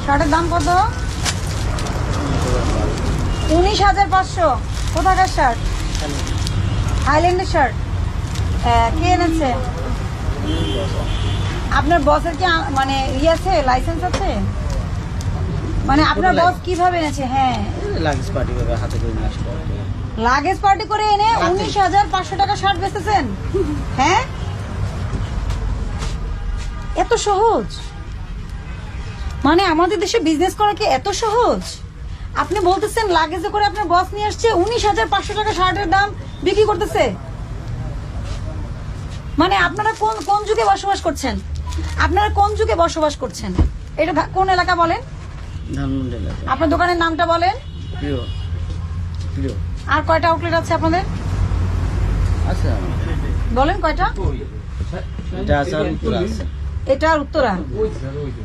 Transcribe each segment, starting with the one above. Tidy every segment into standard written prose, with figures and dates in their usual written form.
শার্টের দাম কত? 19,500। কোথাকার শার্ট? হাইল্যান্ডের শার্ট। কে এনেছে? আপনার বসের কি মানে আছে, লাইসেন্স আছে? মানে আপনার বস কিভাবে এনেছে? হ্যাঁ, লাগেজ পার্টি করে হাতে করে নিয়ে আসলো। লাগেজ পার্টি করে এনে 19,500 টাকা শার্ট বেচতেছেন? হ্যাঁ, এত সহজ? মানে আমাদের দেশে বিজনেস করা কি এত সহজ? আপনি বলতেছেন লাগেজে করে আপনার বস নিয়ে আসছে, 19,500 টাকা শার্টের দাম বিক্রি করতেছে। মানে আপনারা কোন কোন যুগে বসবাস করছেন? আপনারা কোন যুগে বসবাস করছেন? এটা কোন এলাকা বলেন? ধানমন্ডি এলাকা। আপনার দোকানের নামটা বলেন। প্রিয় প্রিয়। আর কয়টা আউটলেট আছে আপনাদের? আচ্ছা, বলেন কয়টা? এটা আছে আর উত্তর আছে। এটা আর উত্তরা।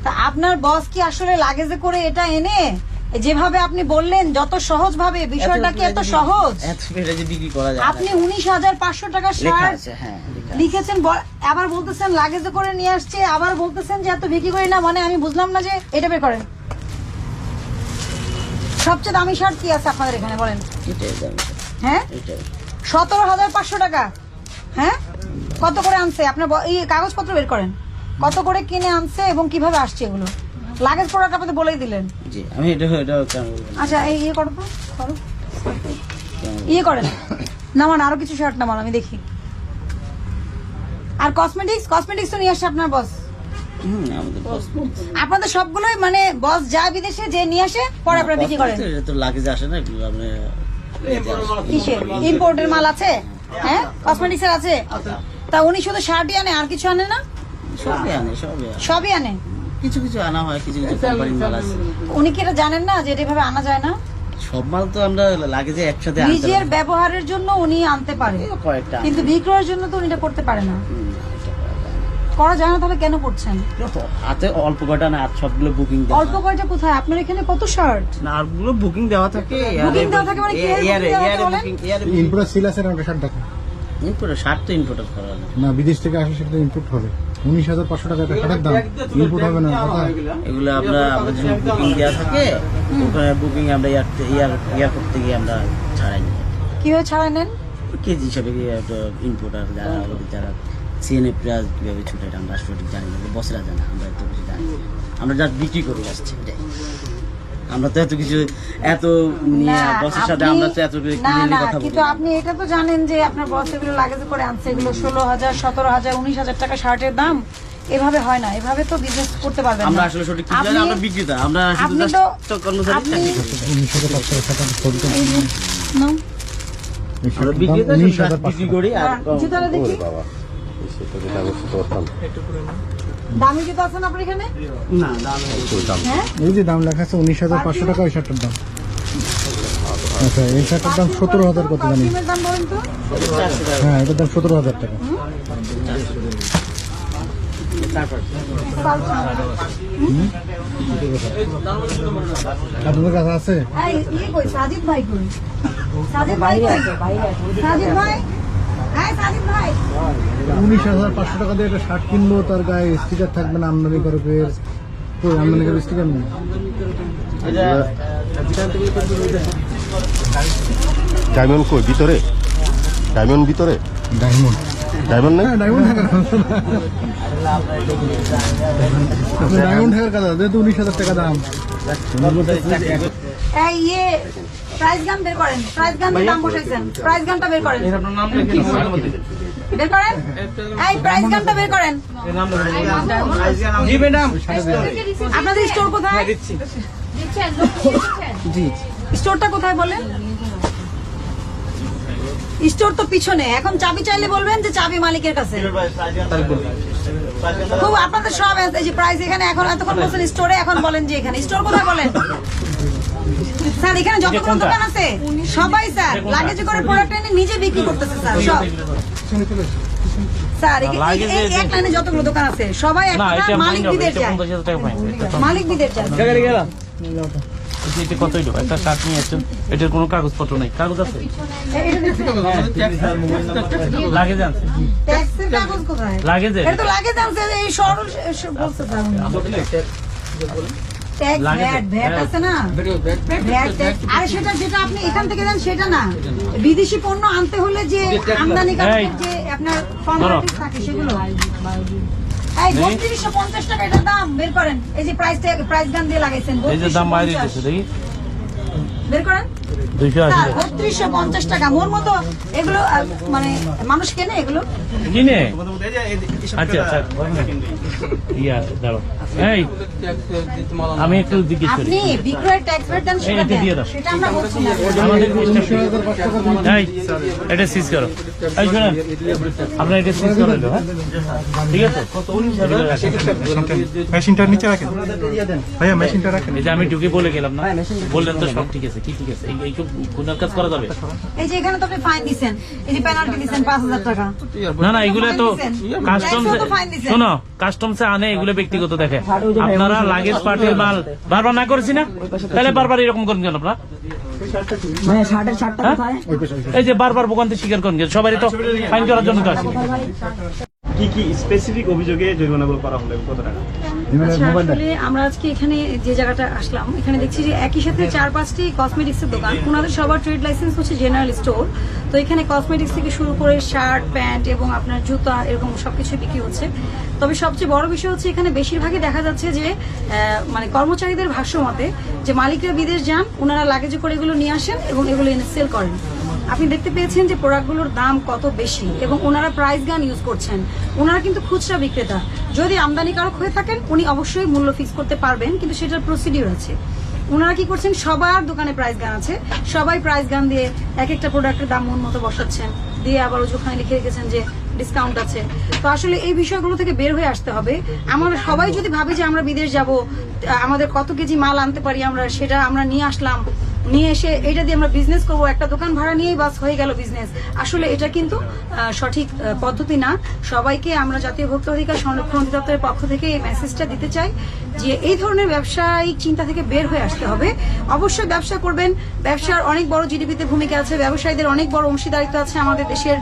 তা আপনার বস কি আসলে লাগেজে করে এটা এনে যেভাবে আপনি বললেন যত সহজ ভাবে, বিষয়টা কি এত সহজ? এত পেটে যে বিক্রি করা যায় না। আপনি 19,500 টাকা লেখা শার্ট আছে, হ্যাঁ লেখা আছে। লিখেছেন, আবার বলতেছেন লাগেজে করে নিয়ে আসছে, আবার বলতেছেন যে এত বিক্রি করি না। মানে আমি বুঝলাম না যে এটা বের করেন। সবচেয়ে দামি শার্ট কি আছে আপনাদের এখানে বলেন? এটাই দামি। হ্যাঁ, এটাই 17,500 টাকা। হ্যাঁ, কত করে আনছে আপনার এই কাগজপত্র বের করেন, কত করে কিনে আনছে এবং কিভাবে আসছে এগুলো? লাগেজ প্রোডাক্ট আপনি তো বলেই দিলেন। জি, আমি এটা কেন বলবো না? আচ্ছা, এই ইয়ে করো তো, করো। ইয়ে করেন, নামান আরো কিছু শার্ট নামান, আমি দেখি। আর কসমেটিক্স তো নিয়ে আসছে আপনার বস। আমাদের বস আপনাদের সবগুলোই মানে বস যা বিদেশে যে নিয়ে আসে পরে আপনারা বিক্রি করেন। এটা তো লাগেজ আসে না, এগুলো আপনি কিসের ইম্পোর্টের মাল আছে? হ্যাঁ, কসমেটিক্স এর আছে। তা উনি শুধু শার্টই আনে, আর কিছু আনে না? সবই আনে, সবই আনে। সবই আনে। কিছু কিছু আনা হয়, কিছু কিছু কোম্পানির মাল আছে। উনি কি এটা জানেন না যে এভাবে আনা যায় না? সব মাল তো আমরা লাগেজে একসাথে আনতে নিজের ব্যবহারের জন্য উনি আনতে পারে, পারি। কয়েকটা কিন্তু বিক্রয়ের জন্য তো উনি এটা করতে পারে না। করা যায় না, তাহলে কেন করছেন? হাতে অল্প কয়টা না, সবগুলো বুকিং দেওয়া। অল্প কয়টা কোথায়? আপনার এখানে কত শার্ট? না, আরগুলো বুকিং দেওয়া থাকে। বুকিং দেওয়া থাকে মানে কি? ইম্পোর্টার সিল আছে না ওটা শার্ট দেখো। ইম্পোর্টার শার্ট তো ইম্পোর্টার করা না। না, বিদেশ থেকে আসলে সেটা ইম্পোর্ট হবে। 19,500 টাকা একটা শার্টের দাম, ইম্পোর্ট হবে না কথা। এগুলো আমাদের যখন বুকিং দেওয়া থাকে, ওখানে বুকিং আমরা এয়ারপোর্ট থেকে আমরা ছাড়াই নিই। কিভাবে ছাড়াই নেন? কেজি হিসাবে ইম্পোর্টার যারা সিএনএ প্রাইস কিভাবে ছুটে, এটা আমরা সঠিক জানি না, বসরা জানা, আমরা এত কিছু জানি না। আমরা যা বিক্রি করে আসছি এটাই। আমরা তো এত কিছু এত নিয়ে না, বসের সাথে আপনি- আমরা তো এত না, ক্লিয়ারলি না, কথা বলি কিন্তু না। আপনি এটা তো জানেন যে আপনার বস এগুলো লাগেজে করে আনছে, এগুলো 16,000, 17,000, 19,000 টাকা শার্টের দাম। এভাবে হয় না, এভাবে তো বিজনেস করতে পারবেন আমরা না। আসলে সঠিক কিছু জানি না, আমরা বিক্রেতা, আমরা শুধু আপনি just তো কর্মচারী আপনি চাকরি করি। 19,500 টাকা চলতো। এই যে, নাও। এই আমরা শার্টের দাম বিক্রেতা, শুধু just 19,500 বিক্রি করি আর জুতাটা দেখি, দামি জুতা আছে না আপনার এখানে? না দাম হ্যাঁ, এই যে দাম লেখা আছে 19,500 টাকা ওই শার্টের দাম। আচ্ছা, এই শার্টের দাম 17,000 কত জানি? পারফিউমের দাম বলেন তো? হ্যাঁ, এটার দাম 17,000 টাকা। তারপর আপনাদের কাছে আছে? এই ইয়ে কই, সাজিদ ভাই কই? সাজিদ ভাই কই? সাজিদ ভাই, হ্যাঁ সাজিদ ভাই। 19,500 টাকা দিয়ে একটা শার্ট কিনবো, তার গায়ে স্টিকার থাকবে না, আমদানি করে কই আমদানি করে স্টিকার নেই। ডায়মন্ড কই ভিতরে? ডায়মন্ড ভিতরে? ডায়মন্ড ডায়মন্ড নেই? ডায়মন্ড থাকার ডায়মন্ড থাকার কথা, যেহেতু 19,000 টাকা দাম। এই ইয়ে প্রাইস গান বের করেন, প্রাইস গান দাম বসাইছেন, প্রাইস গানটা বের করেন, বের করেন। এই প্রাইস গানটা বের করেন। জি ম্যাডাম, আপনাদের স্টোর কোথায়? জি স্টোরটা কোথায় বলেন? স্টোর তো পিছনে। এখন চাবি চাইলে বলবেন যে চাবি মালিকের কাছে। খুব আপনাদের সব এই যে প্রাইস এখানে, এখন এতক্ষণ বলছেন স্টোরে, এখন বলেন যে এখানে। স্টোর কোথায় বলেন? স্যার এখানে যতগুলো দোকান আছে সবাই স্যার লাগেজে করে প্রোডাক্ট এনে নিজে বিক্রি করতেছে স্যার সব। স্যার এক লাইনে যতগুলো দোকান আছে সবাই একটা মালিক বিদের যায়, মালিক বিদের যায়। এটা কতই দেবো? একটা শার্ট নিয়ে আসছেন, এটার কোনো কাগজপত্র নেই। কাগজ আছে? লাগেজ আনছে, ট্যাক্সের কাগজ কোথায়? লাগেজে এটা তো লাগেজ আনছে, এই সরল বলছে স্যার। ট্যাক্স লাগে তো। ভ্যাট আছে না, ভ্যাট ট্যাক্স। আরে সেটা যেটা আপনি এখান থেকে দেন সেটা না, বিদেশি পণ্য আনতে হলে যে আমদানিকারকের যে আপনার ফর্মালিটিস থাকে সেগুলো। এই 3250 টাকা এটার দাম বের করেন। এই যে প্রাইস গান দিয়ে লাগাইছেন এই যে দাম বাইরে দিতেছে দেখি বের করেন 280 3250 টাকা। মোর মতো এগুলো মানে মানুষ কেনে এগুলো? কিনে আচ্ছা আচ্ছা ইয়া দাঁড়ো এই আমি একটু জিজ্ঞেস করি আপনি বিক্রয় ট্যাক্স রেট দেন সেটা এটা দিয়ে দাও। দেন, সেটা আমরা বলছি না। আমাদের এই এটা সিজ করো এই শুনুন আপনারা এটা সিজ করে দাও, হ্যাঁ ঠিক আছে মেশিনটা নিচে রাখেন ভাইয়া, মেশিনটা রাখেন। এই যে আমি ঢুকে বলে গেলাম না, বললেন তো সব ঠিক আছে, কি ঠিক আছে, এই কোনার কাজ করা যাবে এই যে এখানে তো আপনি ফাইন দিবেন, এই যে পেনাল্টি দিবেন 5000 টাকা। না না এগুলো তো কাস্টমস ট্যাক্সও তো ফাইন দিছেন। শোনো কাস্টমসে আনে এগুলো ব্যক্তিগত দেখে আপনারা লাগেজ পার্টির মাল বারবার না করেছি না, তাহলে বারবার এরকম করেন কেন আপনারা? হ্যাঁ? এই যে বারবার ভোগান্তি স্বীকার করেন কেন? সবারই তো ফাইন করার জন্য তো আসি। কি কি স্পেসিফিক অভিযোগে জরিমানাগুলো করা হলো কত টাকা? আচ্ছা, আসলে আমরা আজকে এখানে যে জায়গাটা আসলাম, এখানে দেখছি যে একই সাথে 4-5টি কসমেটিক্সের দোকান, ওনাদের সবার ট্রেড লাইসেন্স হচ্ছে জেনারেল স্টোর। তো এখানে কসমেটিক্স থেকে শুরু করে শার্ট প্যান্ট এবং আপনার জুতা এরকম সবকিছু বিক্রি হচ্ছে। তবে সবচেয়ে বড় বিষয় হচ্ছে এখানে বেশিরভাগই দেখা যাচ্ছে যে মানে কর্মচারীদের ভাষ্য মতে যে মালিকরা বিদেশ যান, ওনারা লাগেজে করে এগুলো নিয়ে আসেন এবং এগুলো এনে সেল করেন। আপনি দেখতে পেয়েছেন যে প্রোডাক্টগুলোর দাম কত বেশি এবং ওনারা প্রাইস গান ইউজ করছেন। ওনারা কিন্তু খুচরা বিক্রেতা, যদি আমদানিকারক হয়ে থাকেন উনি অবশ্যই মূল্য ফিক্স করতে পারবেন, কিন্তু সেটার প্রসিডিউর আছে। ওনারা কি করছেন, সবার দোকানে প্রাইস গান আছে, সবাই প্রাইস গান দিয়ে এক একটা প্রোডাক্টের দাম মন মতো বসাচ্ছেন, দিয়ে আবার ওখানে লিখে রেখেছেন যে ডিসকাউন্ট আছে। তো আসলে এই বিষয়গুলো থেকে বের হয়ে আসতে হবে। আমরা সবাই যদি ভাবি যে আমরা বিদেশ যাব, আমাদের কত কেজি মাল আনতে পারি আমরা, সেটা আমরা নিয়ে আসলাম, নিয়ে এসে এটা দিয়ে আমরা বিজনেস করবো, একটা দোকান ভাড়া নিয়েই বাস হয়ে গেল বিজনেস, আসলে এটা কিন্তু সঠিক পদ্ধতি না। সবাইকে আমরা জাতীয় ভোক্তা অধিকার সংরক্ষণ অধিদপ্তরের পক্ষ থেকে এই মেসেজটা দিতে চাই যে এই ধরনের ব্যবসায়িক চিন্তা থেকে বের হয়ে আসতে হবে। অবশ্যই ব্যবসা করবেন, ব্যবসার অনেক বড় জিডিপিতে ভূমিকা আছে, ব্যবসায়ীদের অনেক বড় অংশীদারিত্ব আছে আমাদের দেশের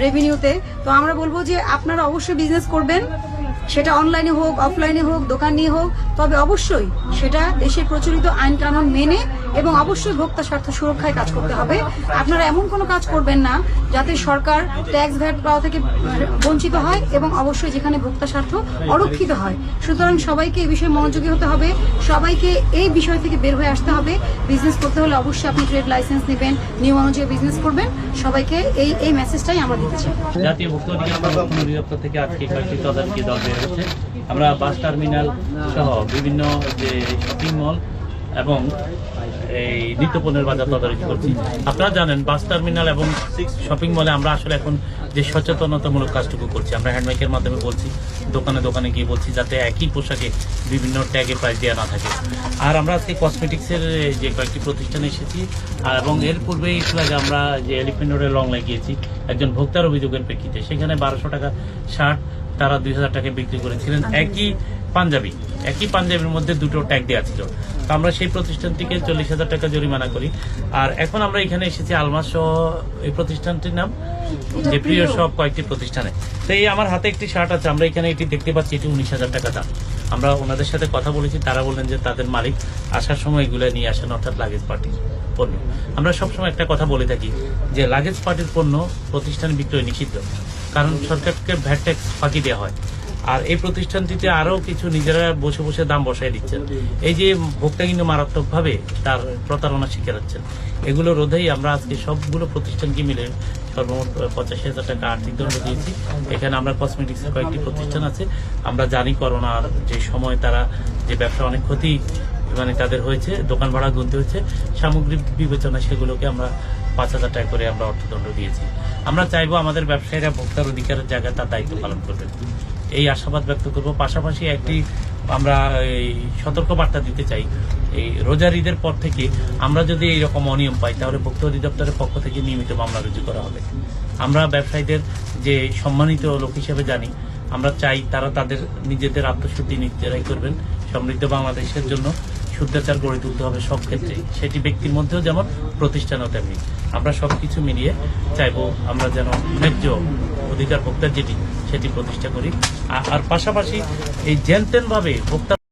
রেভিনিউতে। তো আমরা বলবো যে আপনারা অবশ্যই বিজনেস করবেন, সেটা অনলাইনে হোক অফলাইনে হোক দোকান নিয়ে হোক, তবে অবশ্যই সেটা দেশের প্রচলিত আইন কানুন মেনে এবং অবশ্যই ভোক্তা স্বার্থ সুরক্ষায় কাজ করতে হবে। আপনারা এমন কোনো কাজ করবেন না যাতে সরকার ট্যাক্স ভ্যাট পাওয়া থেকে বঞ্চিত হয় এবং অবশ্যই যেখানে ভোক্তা স্বার্থ অরক্ষিত হয়। সুতরাং সবাইকে এই বিষয়ে মনোযোগী হতে হবে, সবাইকে এই বিষয় থেকে বের হয়ে আসতে হবে। বিজনেস করতে হলে অবশ্যই আপনি ট্রেড লাইসেন্স নেবেন, নিয়ম অনুযায়ী বিজনেস করবেন। সবাইকে এই মেসেজটাই আমরা দিতে চাই। জাতীয় ভোক্তা অধিকার অধিদপ্তর থেকে আজকে কয়েকটি তদারকি দল বের হচ্ছে। আমরা বাস টার্মিনাল সহ বিভিন্ন যে শপিং মল এবং এই নিত্যপণ্যের বাজার তদারকি করছি। আপনারা জানেন বাস টার্মিনাল এবং শপিং মলে আমরা আসলে এখন যে সচেতনতামূলক কাজটুকু করছি, আমরা হ্যান্ডমাইকের মাধ্যমে বলছি, দোকানে দোকানে গিয়ে বলছি, যাতে একই পোশাকে বিভিন্ন ট্যাগে প্রাইস দেওয়া না থাকে। আর আমরা আজকে কসমেটিক্সের যে কয়েকটি প্রতিষ্ঠানে এসেছি, আর এবং এর পূর্বে একটু আগে আমরা যে এলিফ্যান্ট রোডে লং লাগিয়েছি একজন ভোক্তার অভিযোগের প্রেক্ষিতে, সেখানে 1200 টাকা শার্ট তারা 2000 টাকায় বিক্রি করেছিলেন। একই পাঞ্জাবির মধ্যে দুটো ট্যাগ দেওয়া ছিল। তো আমরা সেই প্রতিষ্ঠানটিকে 40,000 টাকা জরিমানা করি। আর এখন আমরা এখানে এসেছি আলমাস সহ এই প্রতিষ্ঠানটির নাম যে প্রিয় সব কয়েকটি প্রতিষ্ঠানে। তো এই আমার হাতে একটি শার্ট আছে, আমরা এখানে এটি দেখতে পাচ্ছি, এটি 19,000 টাকা দাম। আমরা ওনাদের সাথে কথা বলেছি, তারা বললেন যে তাদের মালিক আসার সময় এগুলো নিয়ে আসেন, অর্থাৎ লাগেজ পার্টির পণ্য। আমরা সবসময় একটা কথা বলে থাকি যে লাগেজ পার্টির পণ্য প্রতিষ্ঠান বিক্রয় নিষিদ্ধ, কারণ সরকারকে ভ্যাট ট্যাক্স ফাঁকি দেওয়া হয়। আর এই প্রতিষ্ঠানটিতে আরো কিছু নিজেরা বসে বসে দাম বসায় দিচ্ছেন, এই যে ভোক্তা কিন্তু মারাত্মকভাবে তার প্রতারণার শিকার হচ্ছেন। এগুলো রোধেই আমরা আজকে সবগুলো প্রতিষ্ঠানকে মিলে সর্বমোট 85,000 টাকা আর্থিক দণ্ড দিয়েছি। এখানে আমরা কসমেটিক্সের কয়েকটি প্রতিষ্ঠান আছে, আমরা জানি করোনার যে সময় তারা যে ব্যবসা অনেক ক্ষতি মানে তাদের হয়েছে, দোকান ভাড়া গুনতে হয়েছে, সামগ্রিক বিবেচনা সেগুলোকে আমরা 5,000 টাকা করে আমরা অর্থদণ্ড দিয়েছি। আমরা চাইবো আমাদের ব্যবসায়ীরা ভোক্তার অধিকারের জায়গায় তার দায়িত্ব পালন করবেন, এই আশাবাদ ব্যক্ত করবো। পাশাপাশি একটি আমরা এই সতর্ক বার্তা দিতে চাই, এই রোজার ঈদের পর থেকে আমরা যদি এইরকম অনিয়ম পাই তাহলে ভোক্তা অধিদপ্তরের পক্ষ থেকে নিয়মিত মামলা রুজু করা হবে। আমরা ব্যবসায়ীদের যে সম্মানিত লোক হিসেবে জানি, আমরা চাই তারা তাদের নিজেদের আত্মশুদ্ধি নিজেরাই করবেন। সমৃদ্ধ বাংলাদেশের জন্য শুদ্ধাচার গড়ে তুলতে হবে সব ক্ষেত্রে, সেটি ব্যক্তির মধ্যেও যেমন প্রতিষ্ঠানও তেমনি। আমরা সবকিছু মিলিয়ে চাইবো আমরা যেন ন্যায্য অধিকার ভোক্তার যেটি সেটি প্রতিষ্ঠা করি। আর পাশাপাশি এই জেনতেন ভাবে ভোক্তা